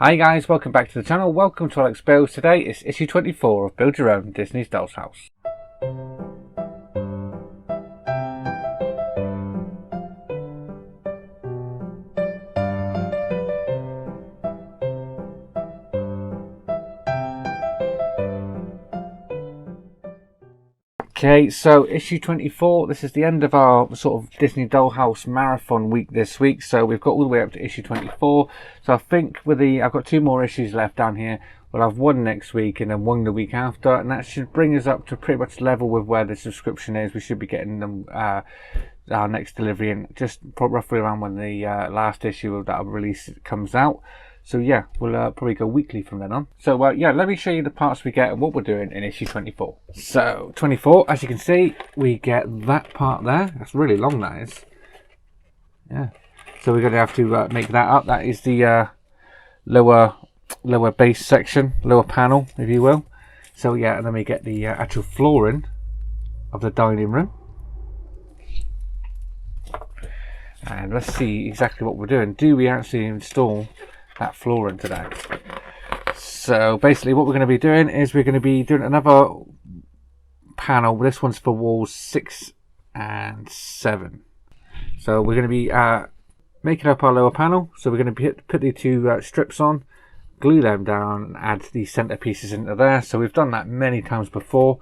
Hi guys, welcome back to the channel. Welcome to Alex Builds. Today it's issue 24 of Build Your Own Disney's Doll's House. Okay, so issue 24, this is the end of our sort of Disney Dollhouse marathon week this week. So we've got all the way up to issue 24. So I think I've got 2 more issues left down here. We'll have 1 next week and then 1 the week after. And that should bring us up to pretty much level with where the subscription is. We should be getting them our next delivery in just roughly around when the last issue of that release comes out. So yeah, we'll probably go weekly from then on. So yeah, let me show you the parts we get and what we're doing in issue 24. So 24, as you can see, we get that part there. That's really long, that is. Yeah. So we're going to have to make that up. That is the lower base section, lower panel, if you will. So yeah, and then we get the actual flooring of the dining room. And let's see exactly what we're doing. Do we actually install that flooring today? So basically what we're going to be doing is we're going to be doing another panel. This one's for walls 6 and 7. So we're going to be making up our lower panel. So we're going to put the 2 strips on, glue them down and add the center pieces into there. So we've done that many times before.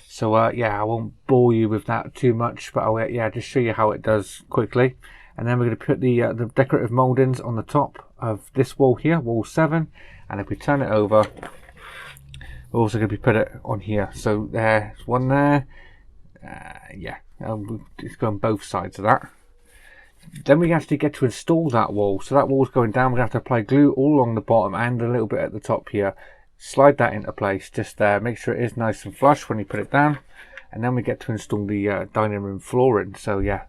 So yeah, I won't bore you with that too much, but I'll just show you how it does quickly. And then we're going to put the decorative mouldings on the top of this wall here, wall 7. And if we turn it over, we're also going to put it on here. So there's one there. Yeah, it's going both sides of that. Then we actually get to install that wall. So that wall's going down. We're going to have to apply glue all along the bottom and a little bit at the top here. Slide that into place just there. Make sure it is nice and flush when you put it down. And then we get to install the dining room flooring. So yeah,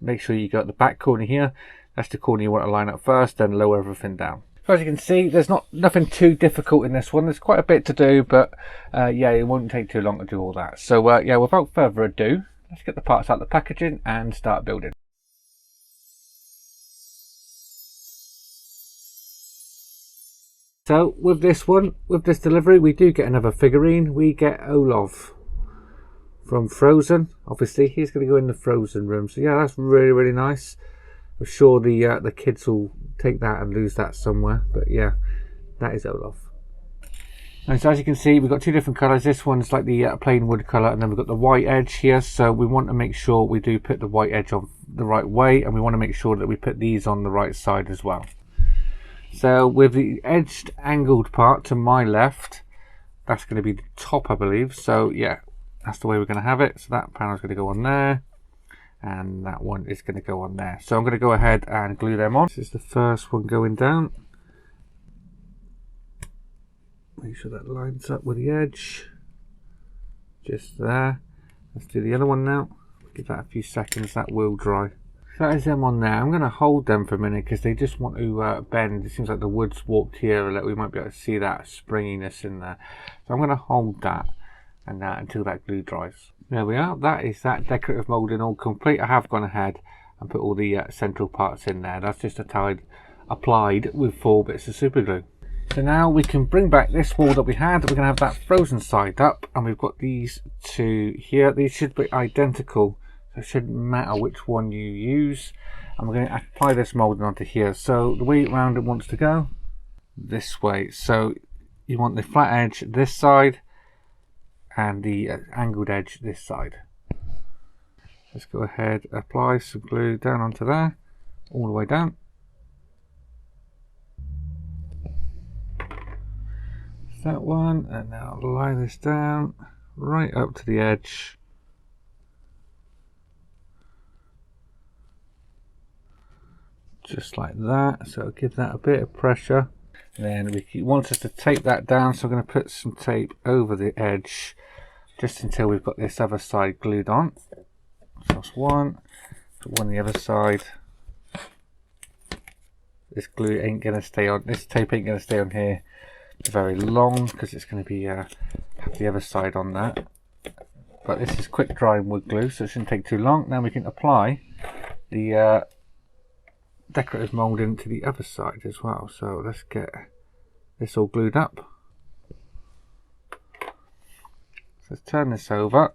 make sure you got the back corner here. That's the corner you want to line up first, then lower everything down. So as you can see, there's nothing too difficult in this one. There's quite a bit to do, but yeah, it won't take too long to do all that. So yeah, without further ado, let's get the parts out of the packaging and start building. So with this one, with this delivery, we do get another figurine. We get Olaf from Frozen. Obviously, he's going to go in the Frozen room. So yeah, that's really, really nice. I'm sure the kids will take that and lose that somewhere. But yeah, that is Olaf. And so as you can see, we've got 2 different colours. This one's like the plain wood colour, and then we've got the white edge here. So we want to make sure we do put the white edge on the right way, and we want to make sure that we put these on the right side as well. So with the edged angled part to my left, that's going to be the top, I believe. So yeah, that's the way we're going to have it. So that panel's going to go on there, and that one is going to go on there. So I'm going to go ahead and glue them on. This is the first one going down. Make sure that lines up with the edge. Just there. Let's do the other one now. Give that a few seconds, that will dry. So that is them on there. I'm going to hold them for a minute because they just want to bend. It seems like the wood's warped here a little. We might be able to see that springiness in there. So I'm going to hold that and until that glue dries. There we are. That is that decorative moulding all complete. I have gone ahead and put all the central parts in there. That's just applied with 4 bits of super glue. So now we can bring back this wall that we had. We're going to have that Frozen side up, and we've got these 2 here. These should be identical. So it shouldn't matter which one you use. And we're going to apply this moulding onto here. So the way around it wants to go this way. So you want the flat edge this side and the angled edge this side. Let's go ahead, apply some glue down onto there, all the way down. That one, and now lie this down right up to the edge. Just like that. So give that a bit of pressure. And then we want us to tape that down, so I'm going to put some tape over the edge just until we've got this other side glued on. So that's one. Put one on the other side. This glue ain't going to stay on. This tape ain't going to stay on here very long because it's going to be have the other side on that. But this is quick drying wood glue, so it shouldn't take too long. Now we can apply the decorative moulding to the other side as well. So let's get this all glued up. So let's turn this over,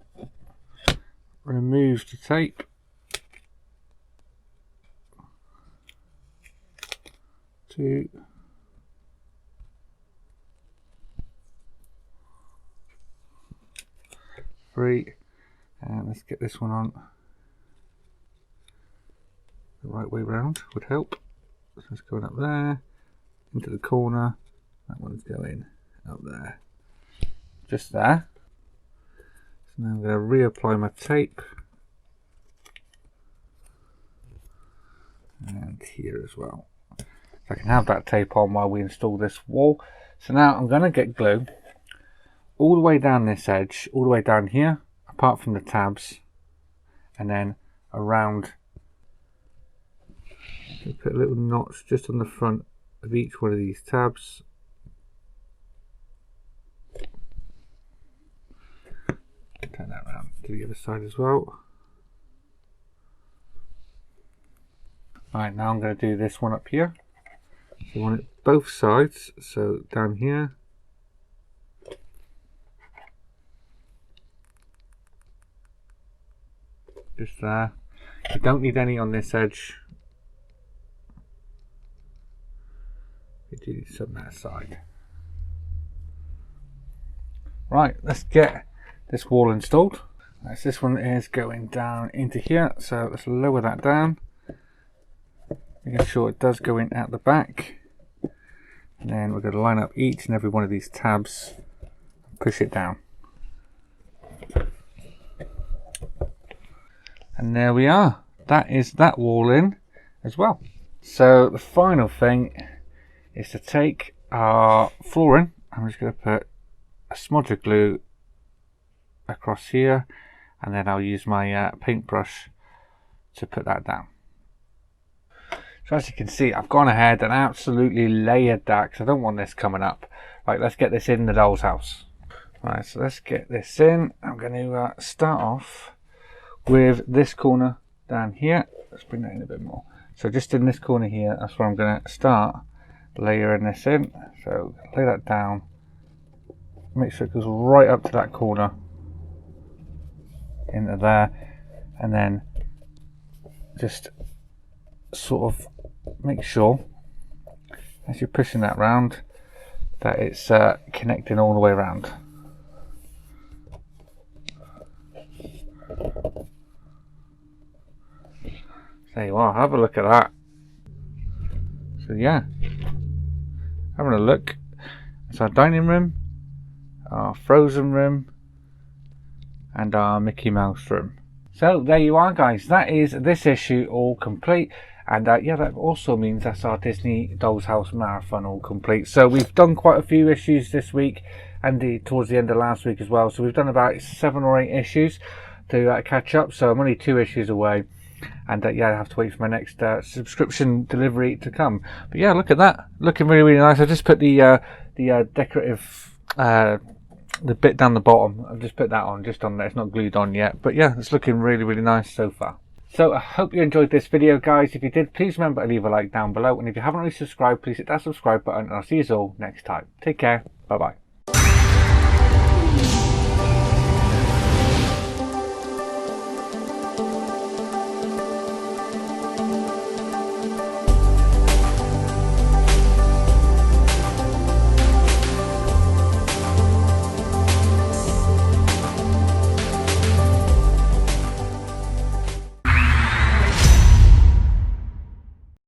remove the tape, two, three, and let's get this one on the right way round, would help. So it's going up there, into the corner, that one's going up there, just there. So now I'm going to reapply my tape, and here as well. So I can have that tape on while we install this wall. So now I'm going to get glue all the way down this edge, all the way down here, apart from the tabs, and then around. Put little knots just on the front of each one of these tabs. Turn that around to the other side as well. Right, now I'm going to do this one up here. So you want it both sides, so down here. Just there. You don't need any on this edge. You do need some that side. Right, let's get this wall installed. Right, so this one is going down into here, so let's lower that down. Making sure it does go in at the back. And then we're going to line up each and every one of these tabs and push it down. And there we are. That is that wall in as well. So the final thing is to take our flooring. I'm just going to put a smudge of glue across here, and then I'll use my paintbrush to put that down. So as you can see, I've gone ahead and absolutely layered that because I don't want this coming up. Right, let's get this in the doll's house. Right, so let's get this in. I'm going to start off with this corner down here. Let's bring that in a bit more. So just in this corner here, that's where I'm going to start layering this in. So lay that down, make sure it goes right up to that corner, into there, and then just sort of make sure as you're pushing that round that it's connecting all the way around. There you are, have a look at that. So yeah, having a look, it's our dining room, our frozen room, and our Mickey Mouse room. So there you are, guys, that is this issue all complete. And yeah, that also means that's our Disney Doll's House Marathon all complete. So we've done quite a few issues this week, and towards the end of last week as well. So we've done about 7 or 8 issues to catch up. So I'm only 2 issues away. And yeah, I have to wait for my next subscription delivery to come. But yeah, look at that, looking really, really nice. I just put the decorative, the bit down the bottom. I've just put that on, just on there. It's not glued on yet. But yeah, it's looking really, really nice so far. So I hope you enjoyed this video, guys. If you did, please remember to leave a like down below. And if you haven't already subscribed, please hit that subscribe button. And I'll see you all next time. Take care. Bye bye.